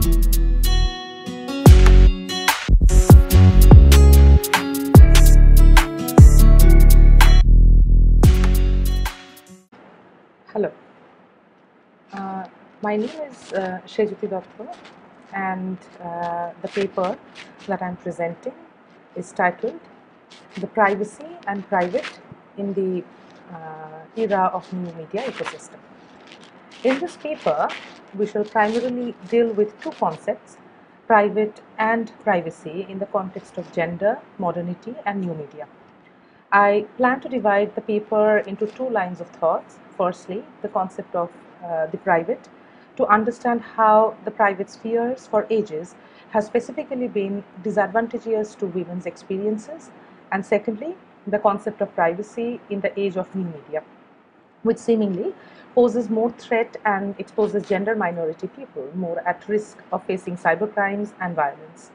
Hello, my name is Shenjuti Dutta, and the paper that I'm presenting is titled "The Privacy and Private in the Era of New Media Ecosystem." In this paper, we shall primarily deal with two concepts, private and privacy, in the context of gender, modernity, and new media. I plan to divide the paper into two lines of thoughts. Firstly, the concept of the private, to understand how the private spheres for ages have specifically been disadvantageous to women's experiences. And secondly, the concept of privacy in the age of new media, which seemingly poses more threat and exposes gender minority people more at risk of facing cybercrimes and violence.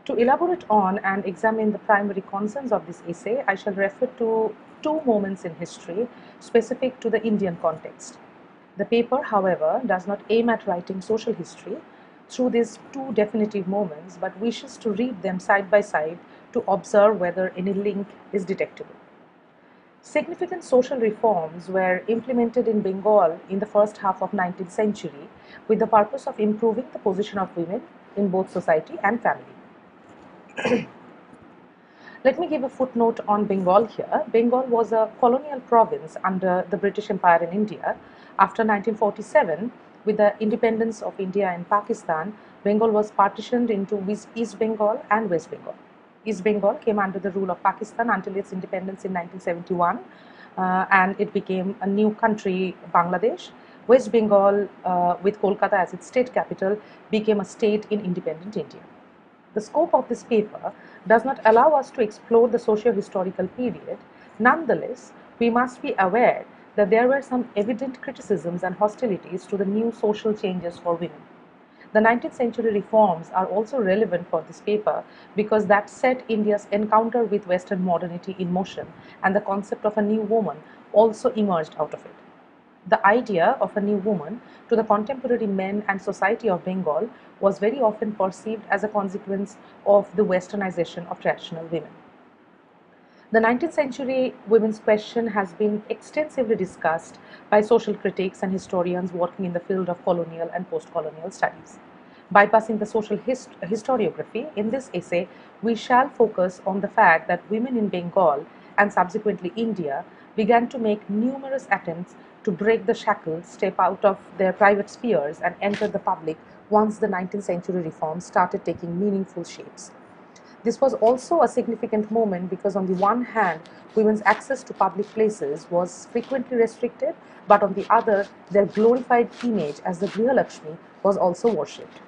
To elaborate on and examine the primary concerns of this essay, I shall refer to two moments in history specific to the Indian context. The paper, however, does not aim at writing social history through these two definitive moments, but wishes to read them side by side to observe whether any link is detectable. Significant social reforms were implemented in Bengal in the first half of 19th century with the purpose of improving the position of women in both society and family. Let me give a footnote on Bengal here. Bengal was a colonial province under the British Empire in India. After 1947, with the independence of India and Pakistan, Bengal was partitioned into East Bengal and West Bengal. East Bengal came under the rule of Pakistan until its independence in 1971, and it became a new country, Bangladesh. West Bengal, with Kolkata as its state capital, became a state in independent India. The scope of this paper does not allow us to explore the socio-historical period. Nonetheless, we must be aware that there were some evident criticisms and hostilities to the new social changes for women. The 19th century reforms are also relevant for this paper because that set India's encounter with Western modernity in motion, and the concept of a new woman also emerged out of it. The idea of a new woman to the contemporary men and society of Bengal was very often perceived as a consequence of the westernization of traditional women. The 19th century women's question has been extensively discussed by social critics and historians working in the field of colonial and post-colonial studies. Bypassing the social historiography, in this essay, we shall focus on the fact that women in Bengal and subsequently India began to make numerous attempts to break the shackles, step out of their private spheres, and enter the public once the 19th century reforms started taking meaningful shapes. This was also a significant moment because on the one hand, women's access to public places was frequently restricted, but on the other, their glorified image as the Grihalakshmi was also worshipped.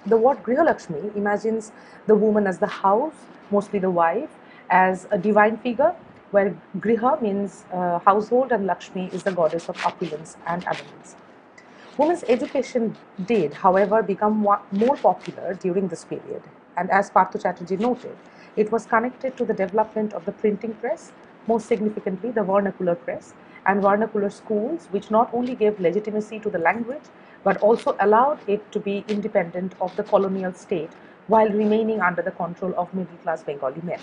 The word Grihalakshmi imagines the woman as the house, mostly the wife, as a divine figure, where Griha means household and Lakshmi is the goddess of opulence and abundance. Women's education did, however, become more popular during this period, and as Partha Chatterjee noted, it was connected to the development of the printing press, most significantly the vernacular press, and vernacular schools, which not only gave legitimacy to the language, but also allowed it to be independent of the colonial state while remaining under the control of middle-class Bengali men.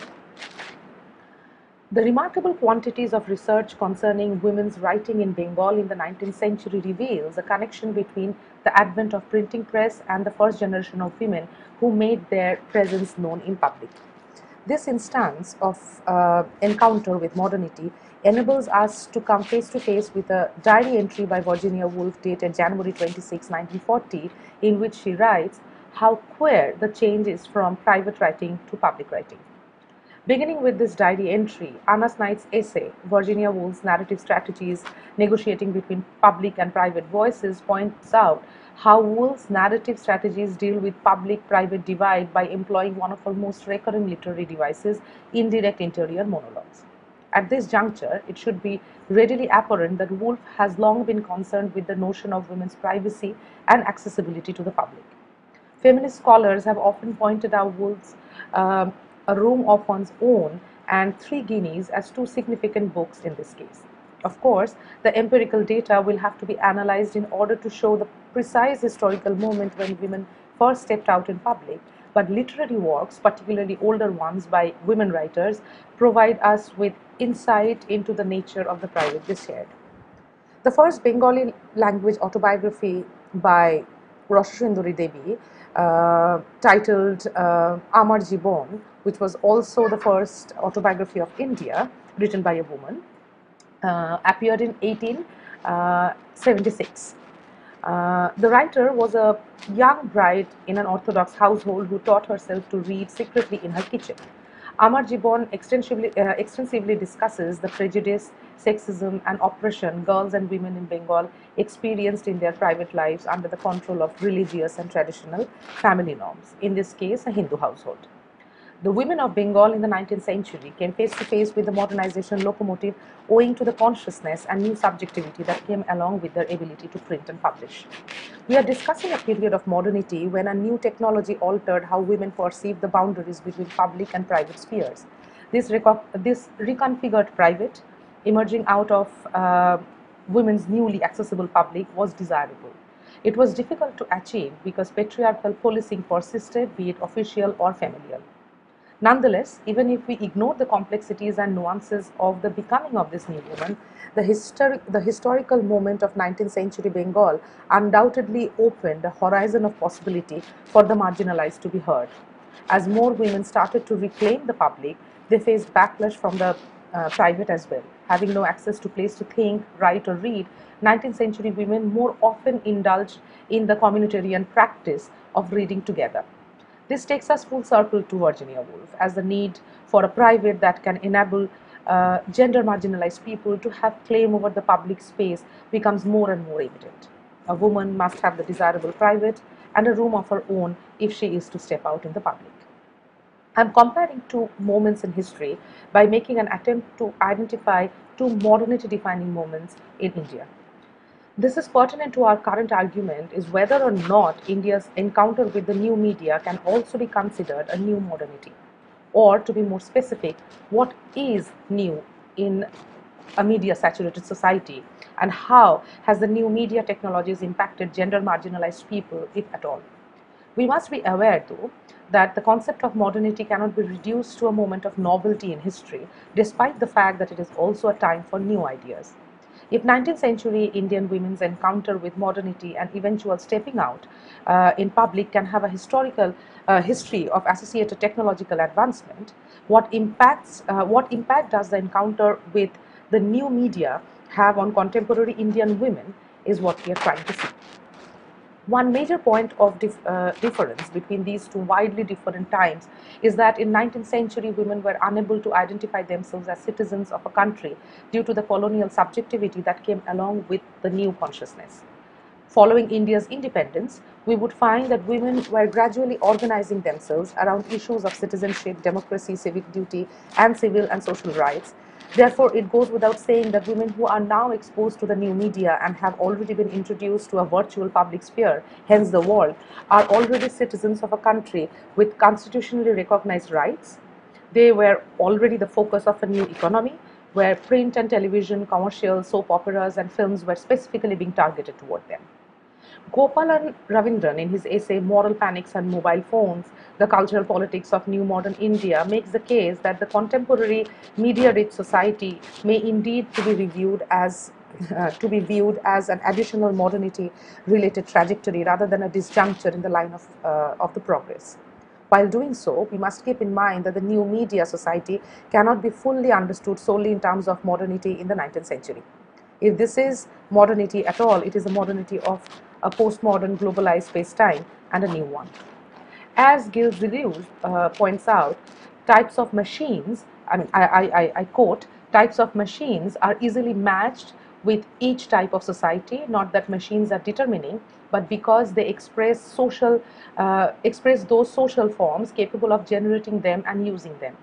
The remarkable quantities of research concerning women's writing in Bengal in the 19th century reveals a connection between the advent of printing press and the first generation of women who made their presence known in public. This instance of encounter with modernity enables us to come face to face with a diary entry by Virginia Woolf dated January 26, 1940, in which she writes how queer the change is from private writing to public writing. Beginning with this diary entry, Anna Snight's essay, Virginia Woolf's Narrative Strategies, Negotiating Between Public and Private Voices, points out how Woolf's narrative strategies deal with public-private divide by employing one of her most recurrent literary devices, indirect interior monologues. At this juncture, it should be readily apparent that Woolf has long been concerned with the notion of women's privacy and accessibility to the public. Feminist scholars have often pointed out Woolf's A Room of One's Own and Three Guineas as two significant books in this case. Of course, the empirical data will have to be analyzed in order to show the precise historical moment when women first stepped out in public, but literary works, particularly older ones by women writers, provide us with insight into the nature of the private they shared. The first Bengali language autobiography by Roshenduri Devi, titled Amar Jibon, which was also the first autobiography of India written by a woman, appeared in 1876. The writer was a young bride in an Orthodox household who taught herself to read secretly in her kitchen. Amar Jibon extensively discusses the prejudice, sexism, and oppression girls and women in Bengal experienced in their private lives under the control of religious and traditional family norms, in this case, a Hindu household. The women of Bengal in the 19th century came face to face with the modernization locomotive owing to the consciousness and new subjectivity that came along with their ability to print and publish. We are discussing a period of modernity when a new technology altered how women perceived the boundaries between public and private spheres. This reconfigured private, emerging out of women's newly accessible public, was desirable. It was difficult to achieve because patriarchal policing persisted, be it official or familial. Nonetheless, even if we ignore the complexities and nuances of the becoming of this new woman, the historical moment of 19th century Bengal undoubtedly opened a horizon of possibility for the marginalized to be heard. As more women started to reclaim the public, they faced backlash from the private as well. Having no access to place to think, write, or read, 19th century women more often indulged in the communitarian practice of reading together. This takes us full circle to Virginia Woolf, as the need for a private that can enable gender marginalized people to have claim over the public space becomes more and more evident. A woman must have the desirable private and a room of her own if she is to step out in the public. I'm comparing two moments in history by making an attempt to identify two modernity defining moments in India. This is pertinent to our current argument is whether or not India's encounter with the new media can also be considered a new modernity. Or to be more specific, what is new in a media saturated society and how has the new media technologies impacted gender marginalized people, if at all? We must be aware, though, that the concept of modernity cannot be reduced to a moment of novelty in history, despite the fact that it is also a time for new ideas. If 19th century Indian women's encounter with modernity and eventual stepping out in public can have a historical history of associated technological advancement, what impact does the encounter with the new media have on contemporary Indian women is what we are trying to see. One major point of difference between these two widely different times is that in 19th century women were unable to identify themselves as citizens of a country due to the colonial subjectivity that came along with the new consciousness. Following India's independence, we would find that women were gradually organizing themselves around issues of citizenship, democracy, civic duty, and civil and social rights. Therefore, it goes without saying that women who are now exposed to the new media and have already been introduced to a virtual public sphere, hence the world, are already citizens of a country with constitutionally recognized rights. They were already the focus of a new economy, where print and television, commercials, soap operas, and films were specifically being targeted toward them. Gopalan Ravindran, in his essay Moral Panics and Mobile Phones, The Cultural Politics of New Modern India, makes the case that the contemporary media-rich society may indeed to be viewed as an additional modernity-related trajectory rather than a disjuncture in the line of the progress. While doing so, we must keep in mind that the new media society cannot be fully understood solely in terms of modernity in the 19th century. If this is modernity at all, it is a modernity of a postmodern globalized space-time and a new one. As Gilles Deleuze points out, types of machines, I quote, types of machines are easily matched with each type of society, not that machines are determining, but because they express those social forms capable of generating them and using them.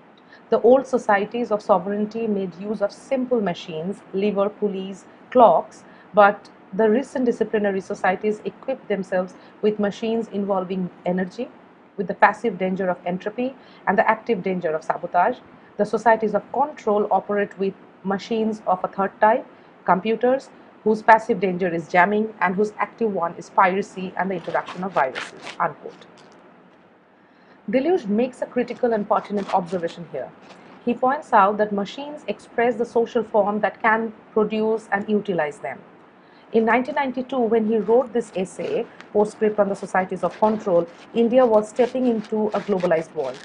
The old societies of sovereignty made use of simple machines, lever pulleys, clocks, but the recent disciplinary societies equipped themselves with machines involving energy, with the passive danger of entropy and the active danger of sabotage. The societies of control operate with machines of a third type, computers, whose passive danger is jamming and whose active one is piracy and the introduction of viruses." Unquote. Deluge makes a critical and pertinent observation here. He points out that machines express the social form that can produce and utilize them. In 1992, when he wrote this essay, Postscript on the Societies of Control, India was stepping into a globalized world.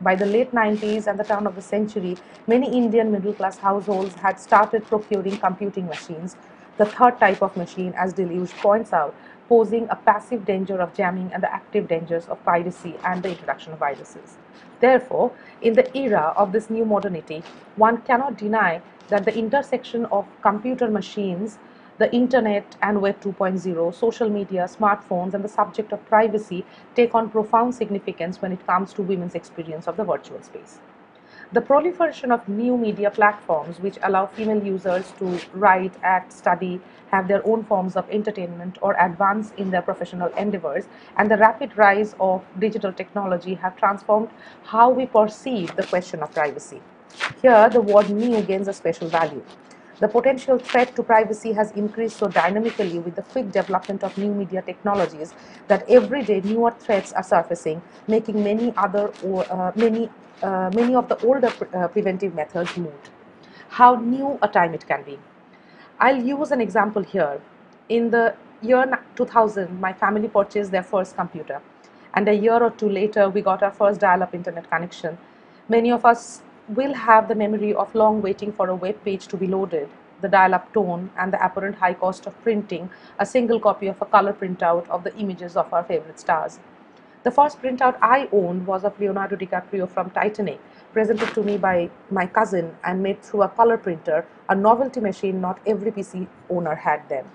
By the late 90s and the turn of the century, many Indian middle-class households had started procuring computing machines, the third type of machine, as Deluge points out, posing a passive danger of jamming and the active dangers of piracy and the introduction of viruses. Therefore, in the era of this new modernity, one cannot deny that the intersection of computer machines, the internet and Web 2.0, social media, smartphones, and the subject of privacy take on profound significance when it comes to women's experience of the virtual space. The proliferation of new media platforms which allow female users to write, act, study, have their own forms of entertainment or advance in their professional endeavors, and the rapid rise of digital technology have transformed how we perceive the question of privacy. Here, the word new gains a special value. The potential threat to privacy has increased so dynamically with the quick development of new media technologies that every day newer threats are surfacing, making many of the older preventive methods moot. How new a time it can be. I'll use an example here. In the year 2000, my family purchased their first computer, and a year or two later, we got our first dial-up internet connection. Many of us will have the memory of long waiting for a web page to be loaded, the dial-up tone, and the apparent high cost of printing a single copy of a color printout of the images of our favorite stars. The first printout I owned was of Leonardo DiCaprio from Titanic, presented to me by my cousin and made through a color printer, a novelty machine not every PC owner had then.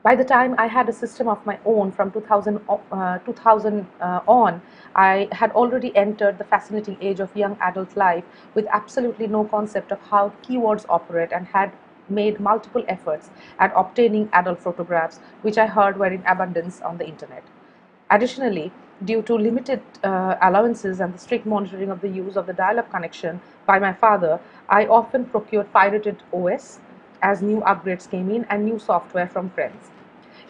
By the time I had a system of my own from 2000 on, I had already entered the fascinating age of young adult life with absolutely no concept of how keywords operate, and had made multiple efforts at obtaining adult photographs, which I heard were in abundance on the internet. Additionally, due to limited allowances and the strict monitoring of the use of the dial-up connection by my father, I often procured pirated OS as new upgrades came in and new software from friends.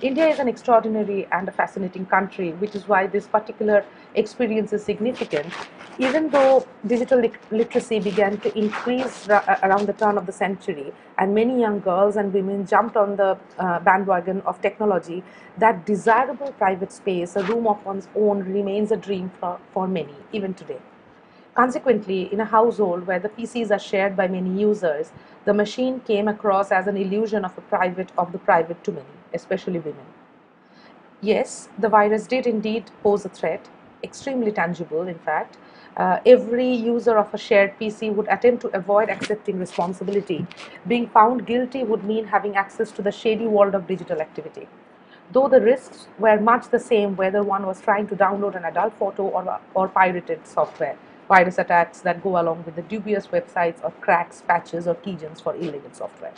India is an extraordinary and a fascinating country, which is why this particular experience is significant. Even though digital literacy began to increase around the turn of the century, and many young girls and women jumped on the bandwagon of technology, that desirable private space, a room of one's own, remains a dream for many, even today. Consequently, in a household where the PCs are shared by many users, the machine came across as an illusion of the private to many, especially women. Yes, the virus did indeed pose a threat, extremely tangible in fact. Every user of a shared PC would attempt to avoid accepting responsibility. Being found guilty would mean having access to the shady world of digital activity. Though the risks were much the same whether one was trying to download an adult photo or pirated software, virus attacks that go along with the dubious websites or cracks, patches, or keygens for illegal software.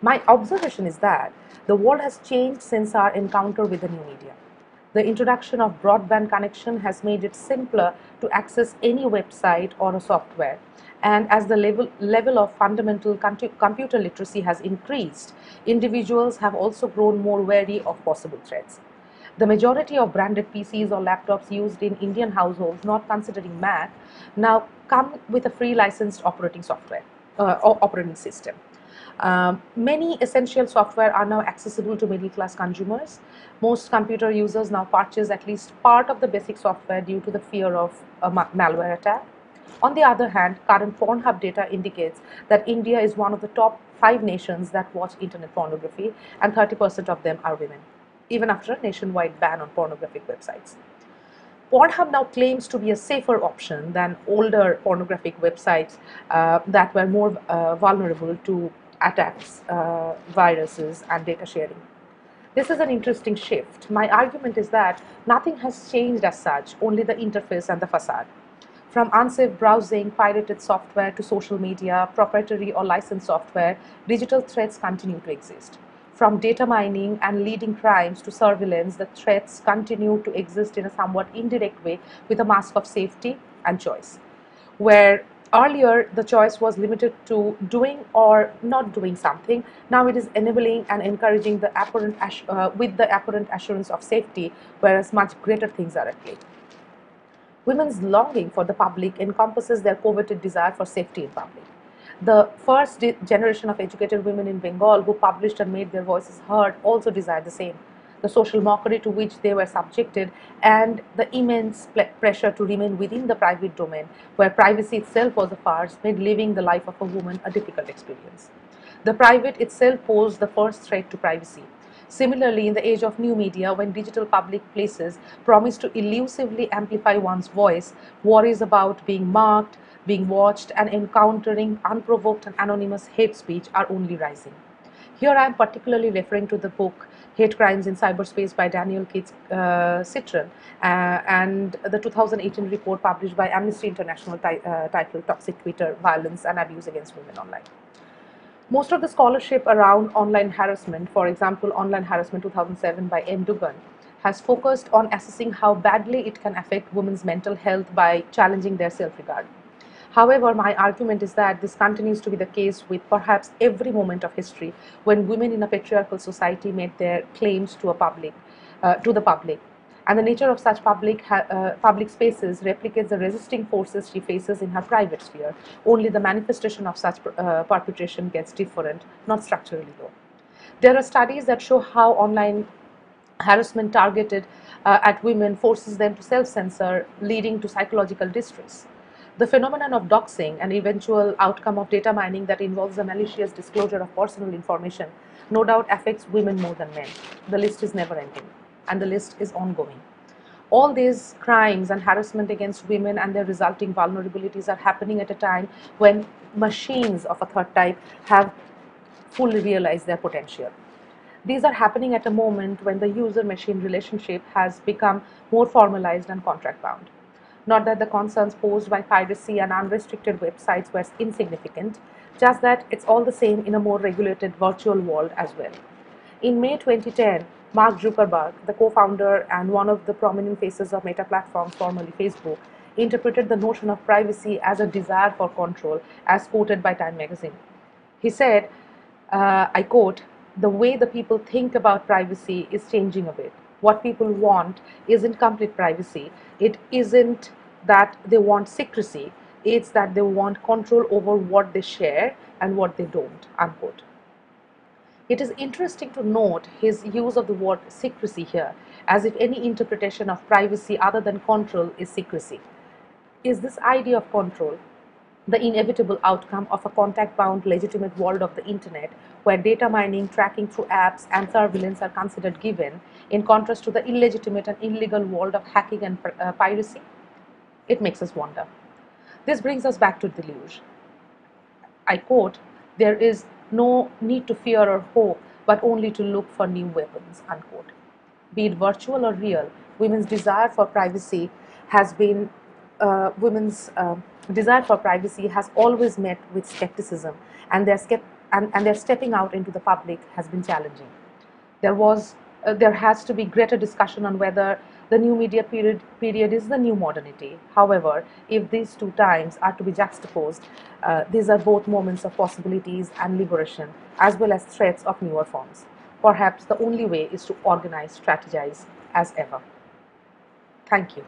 My observation is that the world has changed since our encounter with the new media. The introduction of broadband connection has made it simpler to access any website or a software. And as the level of fundamental computer literacy has increased, individuals have also grown more wary of possible threats. The majority of branded PCs or laptops used in Indian households, not considering Mac, now come with a free licensed operating software or operating system. Many essential software are now accessible to middle-class consumers. Most computer users now purchase at least part of the basic software due to the fear of a malware attack. On the other hand, current Pornhub data indicates that India is one of the top 5 nations that watch internet pornography, and 30% of them are women, even after a nationwide ban on pornographic websites. Pornhub now claims to be a safer option than older pornographic websites that were more vulnerable to attacks, viruses, and data sharing. This is an interesting shift. My argument is that nothing has changed as such, only the interface and the facade. From unsafe browsing, pirated software to social media, proprietary or licensed software, digital threats continue to exist. From data mining and leading crimes to surveillance, the threats continue to exist in a somewhat indirect way with a mask of safety and choice. Where Earlier, the choice was limited to doing or not doing something. Now it is enabling and encouraging the with the apparent assurance of safety, whereas much greater things are at play. Women's longing for the public encompasses their coveted desire for safety in public. The first generation of educated women in Bengal who published and made their voices heard also desired the same. The social mockery to which they were subjected and the immense pressure to remain within the private domain, where privacy itself was a farce, made living the life of a woman a difficult experience. The private itself posed the first threat to privacy. Similarly, in the age of new media, when digital public places promise to elusively amplify one's voice, worries about being marked, being watched, and encountering unprovoked and anonymous hate speech are only rising. Here I am particularly referring to the book Hate Crimes in Cyberspace by Daniel Keats Citron and the 2018 report published by Amnesty International titled Toxic Twitter, Violence and Abuse Against Women Online. Most of the scholarship around online harassment, for example, Online Harassment 2007 by M. Dugan, has focused on assessing how badly it can affect women's mental health by challenging their self-regard. However, my argument is that this continues to be the case with perhaps every moment of history when women in a patriarchal society made their claims to the public. And the nature of such public spaces replicates the resisting forces she faces in her private sphere. Only the manifestation of such perpetration gets different, not structurally though. There are studies that show how online harassment targeted at women forces them to self-censor, leading to psychological distress. The phenomenon of doxing, an eventual outcome of data mining that involves the malicious disclosure of personal information, no doubt affects women more than men. The list is never ending, and the list is ongoing. All these crimes and harassment against women and their resulting vulnerabilities are happening at a time when machines of a third type have fully realized their potential. These are happening at a moment when the user-machine relationship has become more formalized and contract-bound. Not that the concerns posed by piracy and unrestricted websites were insignificant, just that it's all the same in a more regulated virtual world as well. In May 2010, Mark Zuckerberg, the co-founder and one of the prominent faces of Meta platforms, formerly Facebook, interpreted the notion of privacy as a desire for control, as quoted by Time magazine. He said, I quote, "The way the people think about privacy is changing a bit. What people want isn't complete privacy. It isn't that they want secrecy. It's that they want control over what they share and what they don't," unquote. It is interesting to note his use of the word secrecy here, as if any interpretation of privacy other than control is secrecy. Is this idea of control the inevitable outcome of a contact-bound, legitimate world of the internet, where data mining, tracking through apps, and surveillance are considered given, in contrast to the illegitimate and illegal world of hacking and piracy? It makes us wonder. This brings us back to deluge. I quote, "There is no need to fear or hope, but only to look for new weapons," unquote. Be it virtual or real, women's desire for privacy has been women's desire for privacy has always met with skepticism, and their stepping out into the public has been challenging. There has to be greater discussion on whether the new media period is the new modernity. However, if these two times are to be juxtaposed, these are both moments of possibilities and liberation, as well as threats of newer forms. Perhaps the only way is to organize, strategize as ever. Thank you.